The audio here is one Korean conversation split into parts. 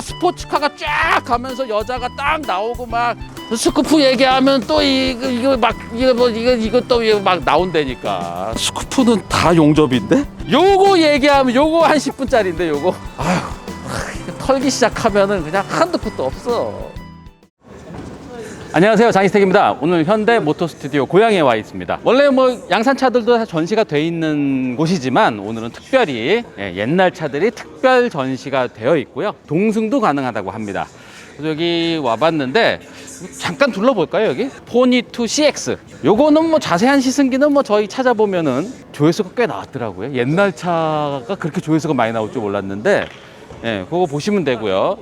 스포츠카가 쫙 가면서 여자가 딱 나오고 막 스쿠프 얘기하면 또 이거 또 이거 막 나온다니까. 스쿠프는 다 용접인데? 요거 얘기하면 요거 한 10분짜리인데 요거. 털기 시작하면은 그냥 한두 푼도 없어. 안녕하세요, 장희택입니다. 오늘 현대 모터 스튜디오 고양이에 와 있습니다. 원래 뭐 양산 차들도 다 전시가 돼 있는 곳이지만 오늘은 특별히 옛날 차들이 특별 전시가 되어 있고요. 동승도 가능하다고 합니다. 그래서 여기 와봤는데 잠깐 둘러볼까요? 여기 포니2 CX. 요거는 뭐 자세한 시승기는 뭐 저희 찾아보면은 조회수가 꽤 나왔더라고요. 옛날 차가 그렇게 조회수가 많이 나올 줄 몰랐는데, 그거 보시면 되고요.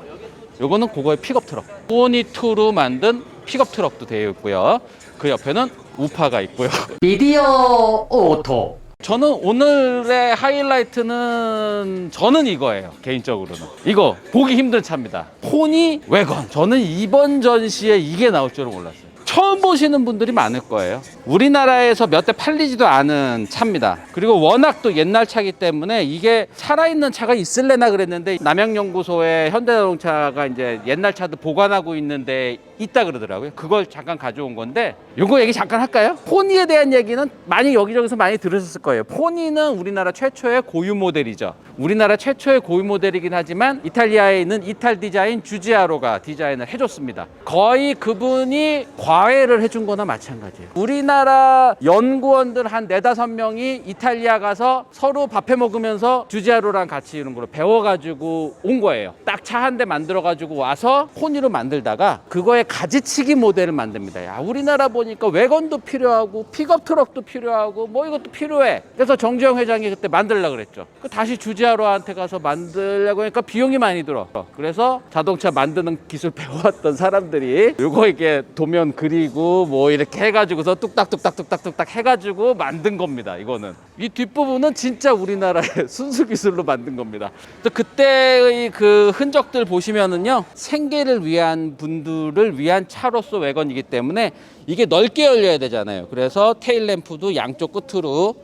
요거는 그거의 픽업 트럭. 포니2로 만든 픽업 트럭도 되어 있고요. 그 옆에는 우파가 있고요. 미디어 오토. 저는 오늘의 하이라이트는 저는 이거예요. 개인적으로는 이거 보기 힘든 차입니다. 포니 웨건. 저는 이번 전시에 이게 나올 줄은 몰랐어요. 처음 보시는 분들이 많을 거예요. 우리나라에서 몇 대 팔리지도 않은 차입니다. 그리고 워낙 또 옛날 차기 때문에 이게 살아있는 차가 있을래나 그랬는데 남양연구소에 현대자동차가 이제 옛날 차도 보관하고 있는데 있다 그러더라고요. 그걸 잠깐 가져온 건데 요거 얘기 잠깐 할까요? 포니에 대한 얘기는 많이 여기저기서 많이 들으셨을 거예요. 포니는 우리나라 최초의 고유 모델이죠. 우리나라 최초의 고유 모델이긴 하지만 이탈리아에 있는 이탈 디자인 주지아로가 디자인을 해줬습니다. 거의 그분이 과외를 해준 거나 마찬가지예요. 우리나라 연구원들 한 4-5명이 이탈리아 가서 서로 밥해 먹으면서 주지아로랑 같이 이런 걸 배워가지고 온 거예요. 딱 차 한 대 만들어가지고 와서 포니로 만들다가 그거의 가지치기 모델을 만듭니다. 야, 우리나라 보니까 웨건도 필요하고 픽업 트럭도 필요하고 뭐 이것도 필요해. 그래서 정주영 회장이 그때 만들려고 그랬죠. 다시 주지아로한테 가서 만들려고 하니까 비용이 많이 들어. 그래서 자동차 만드는 기술 배워왔던 사람들이 요거 이렇게 도면 그리고 뭐 이렇게 해가지고서 뚝딱뚝딱 해가지고 만든 겁니다. 이거는 이 뒷부분은 진짜 우리나라의 순수 기술로 만든 겁니다. 그때의 그 흔적들 보시면은요, 생계를 위한 분들을 위한 차로서 웨건이기 때문에 이게 넓게 열려야 되잖아요. 그래서 테일 램프도 양쪽 끝으로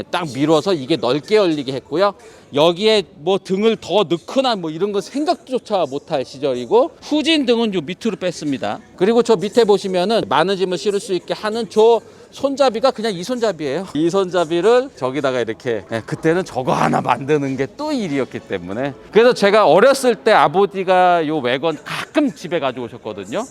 딱 밀어서 이게 넓게 열리게 했고요. 여기에 뭐 등을 더 넣거나 뭐 이런 거 생각조차 못할 시절이고, 후진 등은 요 밑으로 뺐습니다. 그리고 저 밑에 보시면은 많은 짐을 실을 수 있게 하는 저 손잡이가 그냥 이 손잡이에요. 이 손잡이를 저기다가 이렇게, 그때는 저거 하나 만드는 게 또 일이었기 때문에. 그래서 제가 어렸을 때 아버지가 요 웨건 가끔 집에 가지고 오셨거든요.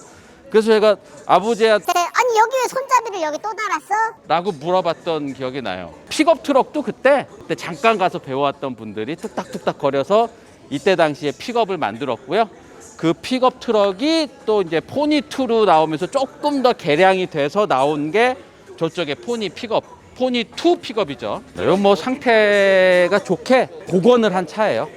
그래서 제가 아버지한테 아니 여기 왜 손잡이를 여기 또 달았어? 라고 물어봤던 기억이 나요. 픽업 트럭도 그때 잠깐 가서 배워왔던 분들이 뚝딱뚝딱 거려서 이때 당시에 픽업을 만들었고요. 그 픽업 트럭이 또 이제 포니2로 나오면서 조금 더 개량이 돼서 나온 게 저쪽에 포니 픽업, 포니2 픽업이죠. 이건 뭐 상태가 좋게 복원을 한 차예요.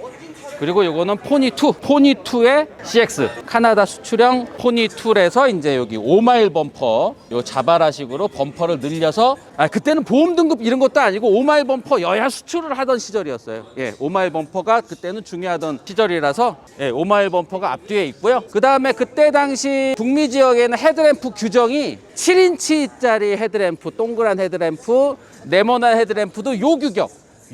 그리고 요거는 포니2의 CX, 카나다 수출형 포니2에서 이제 여기 5마일 범퍼, 요 자바라식으로 범퍼를 늘려서, 그때는 보험 등급 이런 것도 아니고 5마일 범퍼 여야 수출을 하던 시절이었어요. 5마일 범퍼가 그때는 중요하던 시절이라서 5마일 범퍼가 앞뒤에 있고요. 그 다음에 그때 당시 북미 지역에는 헤드램프 규정이 7인치짜리 헤드램프, 동그란 헤드램프, 네모난 헤드램프도 요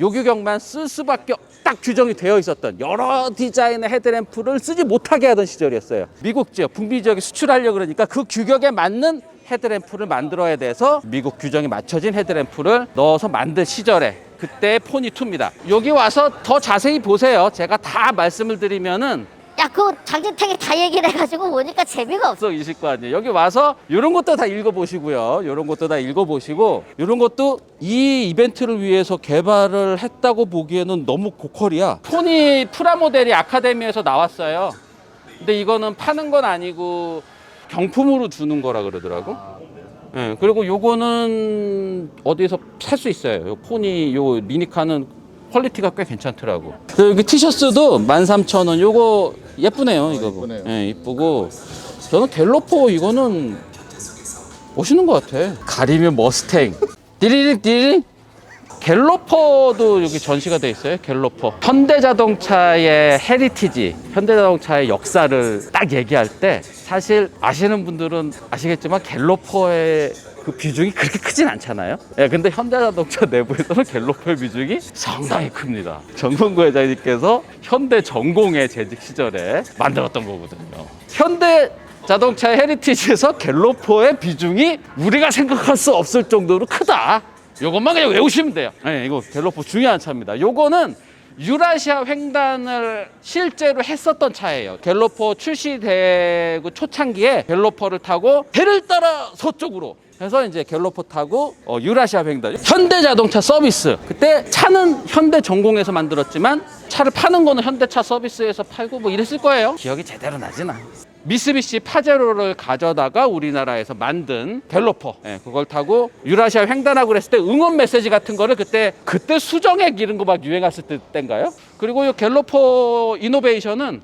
규격만 쓸 수밖에 딱 규정이 되어 있었던 여러 디자인의 헤드램프를 쓰지 못하게 하던 시절이었어요. 미국 지역, 북미 지역에 수출하려고 그러니까 그 규격에 맞는 헤드램프를 만들어야 돼서 미국 규정에 맞춰진 헤드램프를 넣어서 만든 시절에 그때 포니2입니다. 여기 와서 더 자세히 보세요. 제가 다 말씀을 드리면은 야 그거 장진택이 다 얘기를 해가지고 오니까 재미가 없어. 있을 거 아니에요. 여기 와서 이런 것도 다 읽어보시고요. 이런 것도 다 읽어보시고, 이런 것도 이 이벤트를 위해서 개발을 했다고 보기에는 너무 고퀄이야. 포니 프라모델이 아카데미에서 나왔어요. 근데 이거는 파는 건 아니고 경품으로 주는 거라 그러더라고. 그리고 요거는 어디서 살 수 있어요. 요 포니 요 미니카는 퀄리티가 꽤 괜찮더라고. 여기 티셔츠도 13,000원. 요거 예쁘네요. 이거. 이쁘고. 저는 갤로퍼 이거는 멋있는 것 같아. 가리면 머스탱. 디리릭. 갤로퍼도 여기 전시가 돼 있어요. 갤로퍼. 현대자동차의 헤리티지, 현대자동차의 역사를 딱 얘기할 때 사실 아시는 분들은 아시겠지만 갤로퍼의 그 비중이 그렇게 크진 않잖아요. 예, 근데 현대자동차 내부에서는 갤로포의 비중이 상당히 큽니다. 정성구 회장님께서 현대전공의 재직 시절에 만들었던 거거든요. 현대자동차의 헤리티지에서 갤로포의 비중이 우리가 생각할 수 없을 정도로 크다. 요것만 그냥 외우시면 돼요. 네, 이거 갤로포 중요한 차입니다. 요거는 유라시아 횡단을 실제로 했었던 차예요. 갤로포 출시되고 초창기에 갤로포를 타고 배를 따라 서쪽으로 해서 이제 갤로포 타고 유라시아 횡단, 현대자동차 서비스. 그때 차는 현대전공에서 만들었지만 차를 파는 거는 현대차 서비스에서 팔고 뭐 이랬을 거예요. 기억이 제대로 나진 않아요. 미쓰비시 파제로를 가져다가 우리나라에서 만든 갤로포, 예, 그걸 타고 유라시아 횡단하고 그랬을 때 응원 메시지 같은 거를 그때 수정액 이런 거 막 유행했을 때인가요? 그리고 이 갤로포 이노베이션은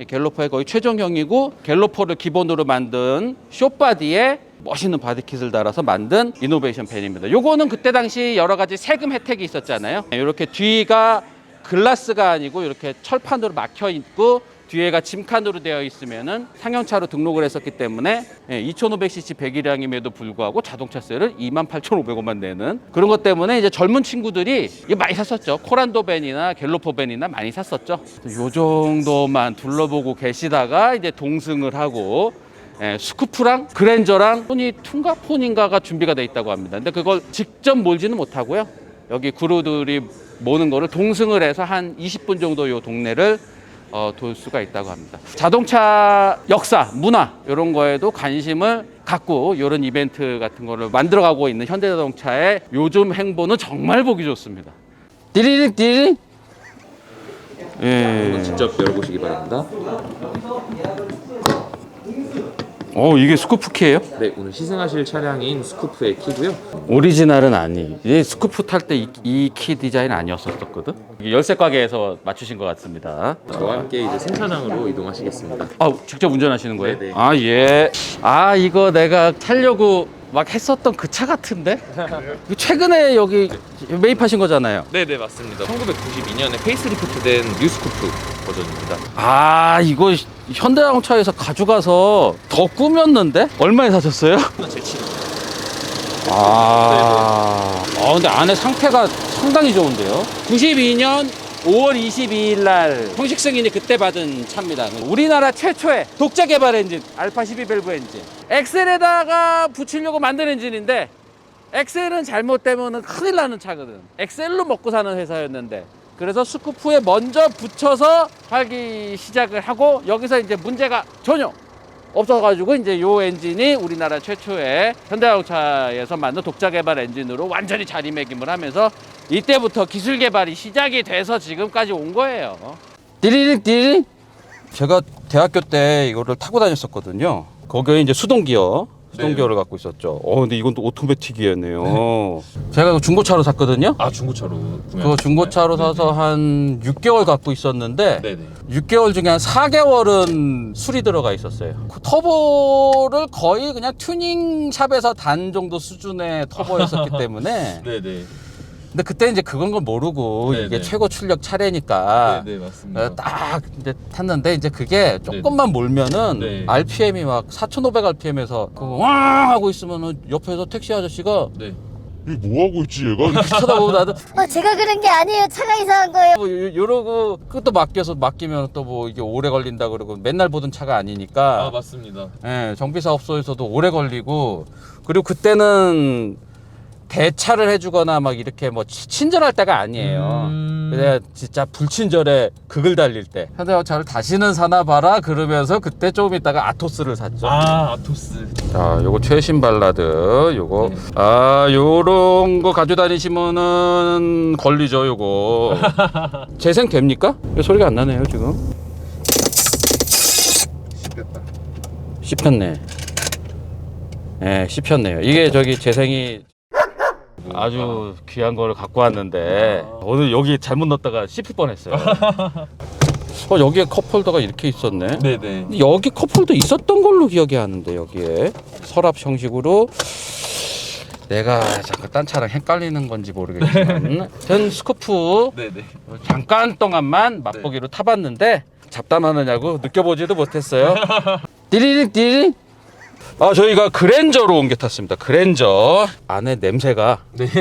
이 갤로포의 거의 최종형이고 갤로포를 기본으로 만든 숏바디에 멋있는 바디킷을 달아서 만든 이노베이션 밴입니다. 요거는 그때 당시 여러 가지 세금 혜택이 있었잖아요. 이렇게 뒤가 글라스가 아니고 이렇게 철판으로 막혀 있고 뒤에가 짐칸으로 되어 있으면은 상용차로 등록을 했었기 때문에 2500cc 배기량임에도 불구하고 자동차세를 28,500원만 내는 그런 것 때문에 이제 젊은 친구들이 이거 많이 샀었죠. 코란도 밴이나 갤로포 밴이나 많이 샀었죠. 요 정도만 둘러보고 계시다가 이제 동승을 하고 스쿠프랑 그랜저랑 포니2인가 폰인가가 준비가 돼 있다고 합니다. 근데 그걸 직접 몰지는 못하고요. 여기 구루들이 모는 거를 동승을 해서 한 20분 정도 요 동네를 돌 수가 있다고 합니다. 자동차 역사, 문화 이런 거에도 관심을 갖고 이런 이벤트 같은 거를 만들어가고 있는 현대자동차의 요즘 행보는 정말 보기 좋습니다. 띠리링 띠리링. 예. 직접 열어보시기 바랍니다. 이게 스쿠프 키예요? 네, 오늘 시승하실 차량인 스쿠프의 키고요. 오리지널은 아니. 이 스쿠프 탈 때 이 키 디자인 아니었었거든. 열쇠 가게에서 맞추신 것 같습니다. 저와 함께 이제 생산항으로 이동하시겠습니다. 직접 운전하시는 거예요? 네네. 예. 이거 내가 타려고 막 했었던 그 차 같은데? 최근에 여기 매입하신 거잖아요. 네네, 맞습니다. 1992년에 페이스리프트된 뉴스쿠프 버전입니다. 이거 현대자동차에서 가져가서 더 꾸몄는데? 얼마에 사셨어요? 제 친구입니다. 근데 안에 상태가 상당히 좋은데요? 92년 5월 22일 날 형식 승인이 그때 받은 차입니다. 우리나라 최초의 독자 개발 엔진 알파 12 밸브 엔진. 엑셀에다가 붙이려고 만든 엔진인데 엑셀은 잘못되면 큰일 나는 차거든. 엑셀로 먹고 사는 회사였는데 그래서 스쿠프에 먼저 붙여서 팔기 시작을 하고 여기서 이제 문제가 전혀 없어가지고 이제 요 엔진이 우리나라 최초의 현대자동차에서 만든 독자 개발 엔진으로 완전히 자리매김을 하면서 이때부터 기술 개발이 시작이 돼서 지금까지 온 거예요. 띠리링 띠리링. 제가 대학교 때 이거를 타고 다녔었거든요. 거기에 이제 수동기어를 갖고 있었죠. 근데 이건 또 오토매틱이었네요. 제가 중고차로 샀거든요. 중고차로 그거 중고차로 사서 한 6개월 갖고 있었는데 네네. 6개월 중에 한 4개월은 술이 들어가 있었어요. 그 터보를 거의 그냥 튜닝샵에서 단 정도 수준의 터보였었기 때문에 네네. 근데 그때 이제 그건 걸 모르고 네네. 이게 최고 출력 차례니까 네네, 맞습니다. 딱 이제 탔는데 이제 그게 조금만 몰면은 네. RPM이 막 4,500rpm에서 왕 하고 있으면은 옆에서 택시 아저씨가 네. 뭐 하고 있지 얘가? 이렇게 쳐다보고 나도 제가 그런 게 아니에요. 차가 이상한 거예요. 뭐 요러고 그것도 맡기면 또 뭐 이게 오래 걸린다 그러고 맨날 보던 차가 아니니까 맞습니다. 정비사업소에서도 오래 걸리고 그리고 그때는 대차를 해주거나 막 이렇게 뭐 친절할 때가 아니에요. 그냥 진짜 불친절해 극을 달릴 때 현대자동차를 다시는 사나 봐라 그러면서 그때 조금 있다가 아토스를 샀죠. 아토스. 자, 요거 최신 발라드 요거 요런 거 가지고 다니시면은 걸리죠 요거. 재생 됩니까? 소리가 안 나네요 지금. 씹혔네. 씹혔네요. 이게 저기 재생이 아주 귀한 거를 갖고 왔는데 오늘 여기 잘못 넣었다가 씹힐 뻔했어요. 여기에 컵홀더가 이렇게 있었네. 네네. 근데 여기 컵홀더 있었던 걸로 기억이 하는데 여기에 서랍 형식으로 내가 잠깐 딴 차랑 헷갈리는 건지 모르겠지만 전 스쿠프 네네. 잠깐 동안만 맛보기로 타봤는데 잡담하느냐고 느껴보지도 못했어요. 띠리링 띠리링. 저희가 그랜저로 옮겨 탔습니다. 그랜저 안에 냄새가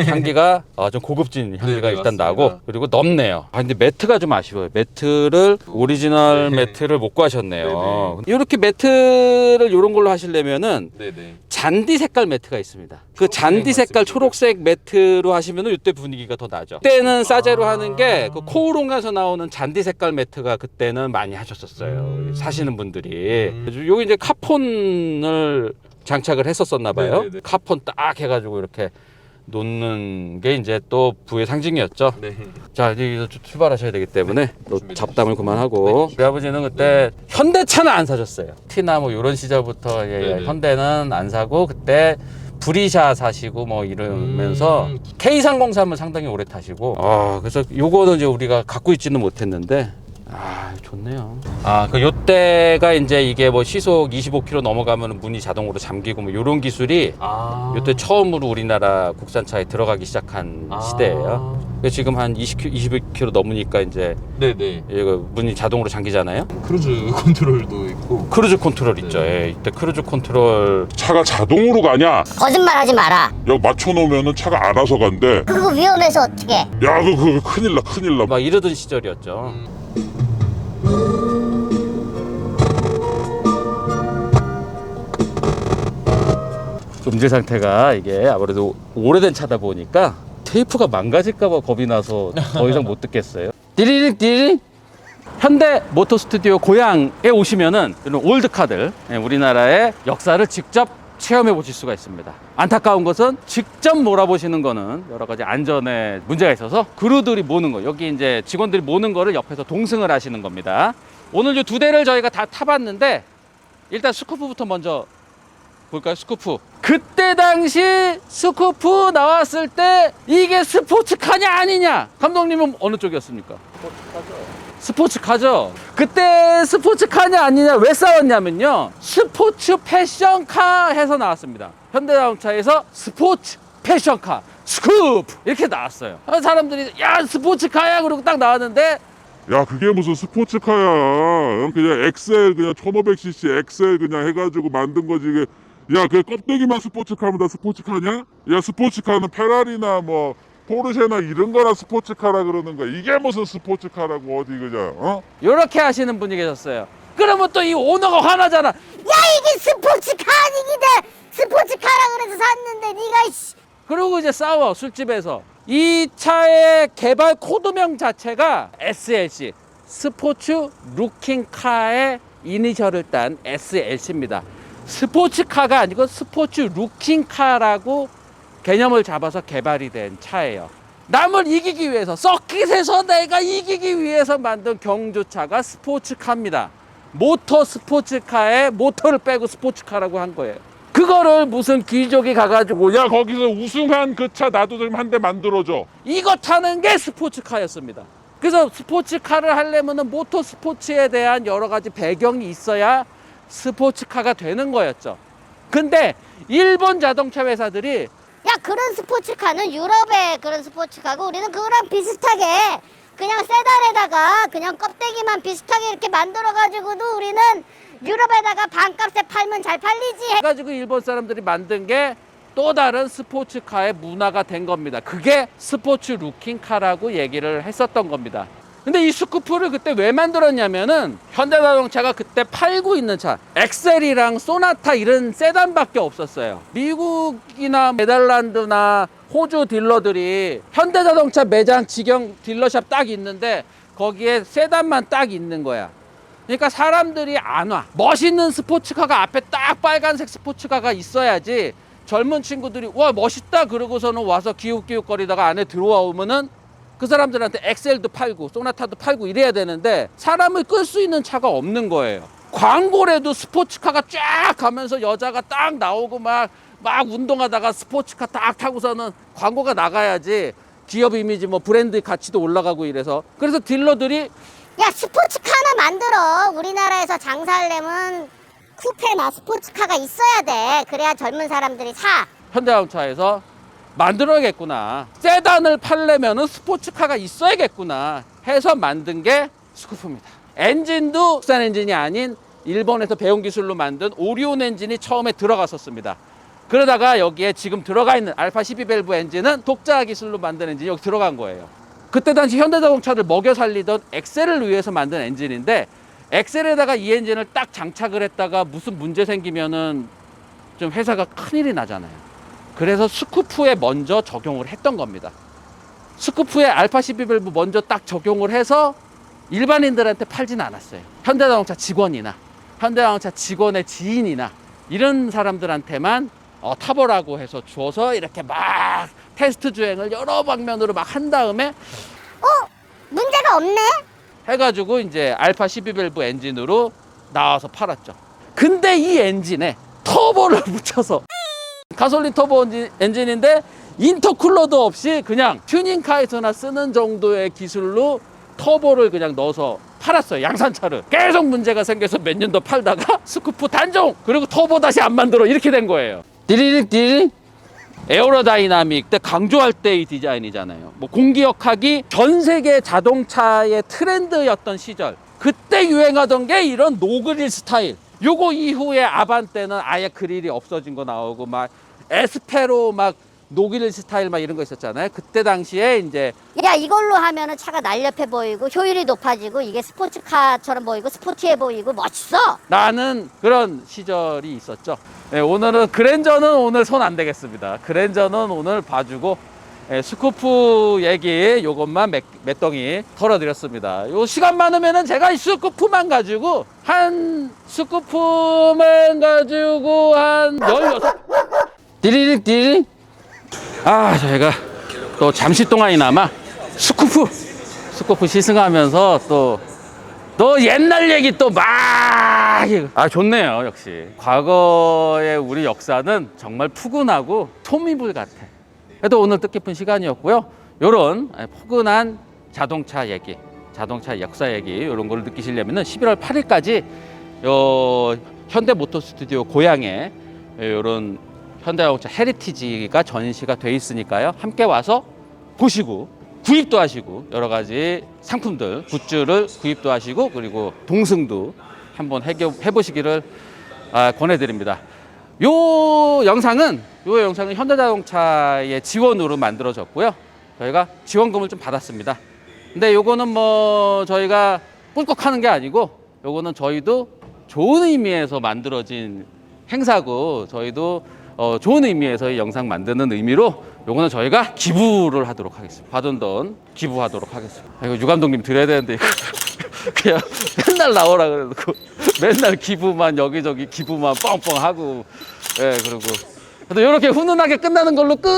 향기가 좀 고급진 향기가 네, 일단 맞습니다. 나고 그리고 넓네요. 근데 매트가 좀 아쉬워요. 매트를 오리지널 네. 매트를 못 구하셨네요. 이렇게 매트를 이런 걸로 하시려면은 네네. 잔디 색깔 매트가 있습니다. 그 잔디 네, 색깔 맞습니다. 초록색 매트로 하시면 이때 분위기가 더 나죠. 그때는 싸제로 하는 게 그 코우롱에서 나오는 잔디 색깔 매트가 그때는 많이 하셨었어요. 사시는 분들이. 여기 이제 카폰을 장착을 했었었나 봐요. 네네네. 카폰 딱 해가지고 이렇게 놓는 게 이제 또 부의 상징이었죠. 네. 자, 이제 출발하셔야 되기 때문에 또 준비해 잡담을 그만하고 우리 아버지는 그때 현대차는 안 사셨어요. 티나 뭐 이런 시절부터 네네. 현대는 안 사고 그때 브리샤 사시고 뭐 이러면서 K303을 상당히 오래 타시고 그래서 요거는 이제 우리가 갖고 있지는 못했는데 좋네요. 그 요때가 이제 이게 뭐 시속 25km 넘어가면 문이 자동으로 잠기고 뭐 요런 기술이 요때 처음으로 우리나라 국산차에 들어가기 시작한 시대예요. 그래서 지금 한 20km 넘으니까 이제 네네. 이거 문이 자동으로 잠기잖아요. 크루즈 컨트롤도 있고. 크루즈 컨트롤 있죠. 예, 이때 크루즈 컨트롤 차가 자동으로 가냐? 거짓말 하지 마라. 야 맞춰놓으면은 차가 알아서 간대. 그거 위험해서 어떻게? 야 그거 큰일 나 큰일 나. 막 이러던 시절이었죠. 음질 상태가 이게 아무래도 오래된 차다 보니까 테이프가 망가질까봐 겁이 나서 더 이상 못 듣겠어요. 띠리릭 띠리릭. 현대 모터 스튜디오 고향에 오시면은 이런 올드카들, 우리나라의 역사를 직접 체험해 보실 수가 있습니다. 안타까운 것은 직접 몰아보시는 거는 여러 가지 안전에 문제가 있어서 그루들이 모는 거, 여기 이제 직원들이 모는 거를 옆에서 동승을 하시는 겁니다. 오늘 이 두 대를 저희가 다 타봤는데 일단 스쿠프부터 먼저 볼까요? 스쿠프. 그때 당시 스쿠프 나왔을 때 이게 스포츠카냐 아니냐? 감독님은 어느 쪽이었습니까? 스포츠카죠. 그때 스포츠카냐 아니냐 왜 싸웠냐면요, 스포츠 패션카 해서 나왔습니다. 현대자동차에서 스포츠 패션카 스쿠프 이렇게 나왔어요. 사람들이 야 스포츠카야 그러고 딱 나왔는데 야 그게 무슨 스포츠카야. 그냥 엑셀 그냥 1500cc 엑셀 그냥 해가지고 만든 거지. 이게 야 그 껍데기만 스포츠카면 다 스포츠카냐? 야 스포츠카는 페라리나 뭐 포르쉐나 이런 거나 스포츠카라 그러는 거야. 이게 무슨 스포츠카라고 어디 그냥 이렇게 하시는 분이 계셨어요. 그러면 또 이 오너가 화나잖아. 야 이게 스포츠카 아니기대. 스포츠카라 그래서 샀는데 네가 씨. 그리고 이제 싸워 술집에서. 이 차의 개발 코드명 자체가 SLC 스포츠 루킹카의 이니셜을 딴 SLC입니다. 스포츠카가 아니고 스포츠 루킹카라고 개념을 잡아서 개발이 된 차예요. 남을 이기기 위해서, 서킷에서 내가 이기기 위해서 만든 경주차가 스포츠카입니다. 모터 스포츠카에 모터를 빼고 스포츠카라고 한 거예요. 그거를 무슨 귀족이 가가지고 야 거기서 우승한 그 차 나도 좀 한 대 만들어줘. 이거 타는 게 스포츠카였습니다. 그래서 스포츠카를 하려면 모터 스포츠에 대한 여러 가지 배경이 있어야 스포츠카가 되는 거였죠. 근데 일본 자동차 회사들이 야 그런 스포츠카는 유럽의 그런 스포츠카고 우리는 그거랑 비슷하게 그냥 세단에다가 그냥 껍데기만 비슷하게 이렇게 만들어가지고도 우리는 유럽에다가 반값에 팔면 잘 팔리지. 해가지고 일본 사람들이 만든 게 또 다른 스포츠카의 문화가 된 겁니다. 그게 스포츠 루킹카라고 얘기를 했었던 겁니다. 근데 이 스쿠프를 그때 왜 만들었냐면은 현대자동차가 그때 팔고 있는 차 엑셀이랑 소나타 이런 세단밖에 없었어요. 미국이나 네덜란드나 호주 딜러들이 현대자동차 매장 직영 딜러샵 딱 있는데 거기에 세단만 딱 있는 거야. 그러니까 사람들이 안 와. 멋있는 스포츠카가 앞에 딱 빨간색 스포츠카가 있어야지 젊은 친구들이 와 멋있다 그러고서는 와서 기웃기웃거리다가 안에 들어오면은 그 사람들한테 엑셀도 팔고 소나타도 팔고 이래야 되는데 사람을 끌 수 있는 차가 없는 거예요. 광고래도 스포츠카가 쫙 가면서 여자가 딱 나오고 막 운동하다가 스포츠카 딱 타고서는 광고가 나가야지 기업 이미지 뭐 브랜드 가치도 올라가고 이래서. 그래서 딜러들이 야 스포츠카 하나 만들어. 우리나라에서 장사하려면 쿠페나 스포츠카가 있어야 돼. 그래야 젊은 사람들이 사. 현대자동차에서 만들어야겠구나, 세단을 팔려면은 스포츠카가 있어야겠구나 해서 만든 게 스쿠프입니다. 엔진도 국산 엔진이 아닌 일본에서 배운 기술로 만든 오리온 엔진이 처음에 들어갔었습니다. 그러다가 여기에 지금 들어가 있는 알파 12 밸브 엔진은 독자 기술로 만든 엔진이 여기 들어간 거예요. 그때 당시 현대자동차를 먹여 살리던 엑셀을 위해서 만든 엔진인데, 엑셀에다가 이 엔진을 딱 장착을 했다가 무슨 문제 생기면은 좀 회사가 큰일이 나잖아요. 그래서 스쿠프에 먼저 적용을 했던 겁니다. 스쿠프에 알파 12 밸브 먼저 딱 적용을 해서 일반인들한테 팔진 않았어요. 현대자동차 직원이나 현대자동차 직원의 지인이나 이런 사람들한테만 타보라고 해서 주어서 이렇게 막 테스트 주행을 여러 방면으로 막 한 다음에 문제가 없네? 해가지고 이제 알파 12 밸브 엔진으로 나와서 팔았죠. 근데 이 엔진에 터보를 붙여서, 가솔린 터보 엔진인데 인터쿨러도 없이 그냥 튜닝카에서나 쓰는 정도의 기술로 터보를 그냥 넣어서 팔았어요. 양산차를. 계속 문제가 생겨서 몇 년 더 팔다가 스쿠프 단종! 그리고 터보 다시 안 만들어. 이렇게 된 거예요. 디리릭 에어로다이나믹 때 강조할 때의 디자인이잖아요. 뭐 공기역학이 전 세계 자동차의 트렌드였던 시절, 그때 유행하던 게 이런 노그릴 스타일. 요거 이후에 아반떼는 아예 그릴이 없어진 거 나오고, 막 에스페로 막 노그릴 스타일 막 이런 거 있었잖아요. 그때 당시에 이제 야, 이걸로 하면은 차가 날렵해 보이고 효율이 높아지고 이게 스포츠카처럼 보이고 스포티해 보이고 멋있어. 나는 그런 시절이 있었죠. 네, 오늘은 그랜저는 오늘 손 안 대겠습니다. 그랜저는 오늘 봐주고, 스쿠프 얘기 요것만 몇 덩이 털어드렸습니다. 요 시간 많으면은 제가 이 스쿠프만 가지고 한 16 디리릭 저희가 또 잠시 동안이나마 스쿠프 시승하면서 또 옛날 얘기 또 막 좋네요. 역시 과거의 우리 역사는 정말 푸근하고 소미불 같아. 그래도 오늘 뜻깊은 시간이었고요. 요런 포근한 자동차 얘기, 자동차 역사 얘기 이런 걸 느끼시려면 11월 8일까지 현대모터 스튜디오 고양에 이런 현대자동차 헤리티지가 전시가 돼 있으니까요. 함께 와서 보시고 구입도 하시고 여러 가지 상품들, 굿즈를 구입도 하시고, 그리고 동승도 한번 해보시기를 권해드립니다. 요 영상은 현대자동차의 지원으로 만들어졌고요. 저희가 지원금을 좀 받았습니다. 근데 요거는 뭐 저희가 꿀꺽하는 게 아니고, 요거는 저희도 좋은 의미에서 만들어진 행사고, 저희도 좋은 의미에서 이 영상 만드는 의미로 요거는 저희가 기부를 하도록 하겠습니다. 받은 돈 기부하도록 하겠습니다. 이거 유 감독님 드려야 되는데 그냥 맨날 나오라 그래놓고 맨날 기부만 여기저기 기부만 뻥뻥 하고, 그리고 그래도 이렇게 훈훈하게 끝나는 걸로 끝.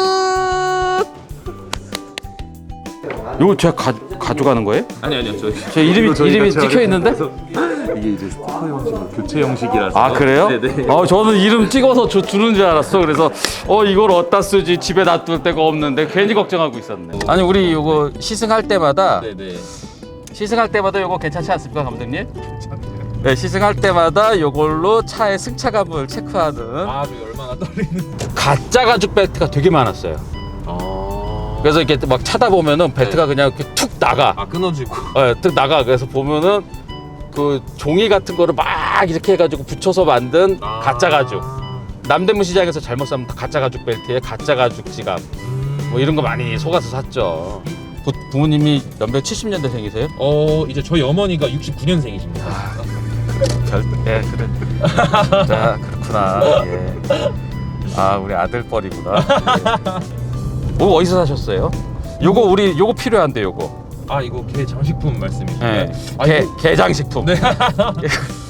이거 제가 가져가는 거예요? 아니요. 제 이름이 찍혀 있는데? 이게 이제 스티커 형식으로 교체 형식이라서. 아, 그래요? 네네. 저는 이름 찍어서 주는 줄 알았어. 그래서 이걸 어디다 쓰지, 집에 놔둘 데가 없는데 괜히 걱정하고 있었네. 아니, 우리 이거 시승할 때마다 네네. 이거 괜찮지 않습니까, 감독님? 네, 시승할 때마다 이걸로 차의 승차감을 체크하는 저기 얼마나 떨리는. 가짜 가죽 벨트가 되게 많았어요. 그래서 이렇게 막 차다 보면은 벨트가 그냥 이렇게 툭 나가. 끊어지고. 툭 나가. 그래서 보면은 그 종이 같은 거를 막 이렇게 해가지고 붙여서 만든 가짜 가죽. 남대문 시장에서 잘못 사면 가짜 가죽 벨트에 가짜 가죽 지갑 뭐 이런 거 많이 속아서 샀죠. 부모님이 연배 70년대생이세요? 이제 저희 어머니가 69년생이십니다. 그래. 자, 그렇구나. 예. 우리 아들뻘이구나. 예. 어디서 사셨어요? 요거 필요한데 요거. 이거 개 장식품 말씀이시죠? 네. 개장식품. 네.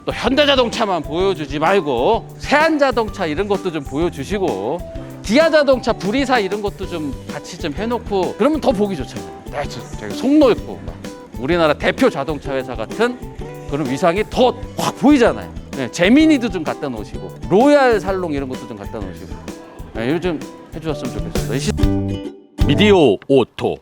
또 현대자동차만 보여주지 말고 세안자동차 이런 것도 좀 보여주시고, 기아자동차, 불이사 이런 것도 좀 같이 좀 해놓고, 그러면 더 보기 좋잖아요. 되게 속 넓고 우리나라 대표 자동차 회사 같은 그런 위상이 더 확 보이잖아요. 제미니도 좀 갖다 놓으시고, 로얄 살롱 이런 것도 좀 갖다 놓으시고, 이거 좀 해주셨으면 좋겠습니다. 미디어 오토.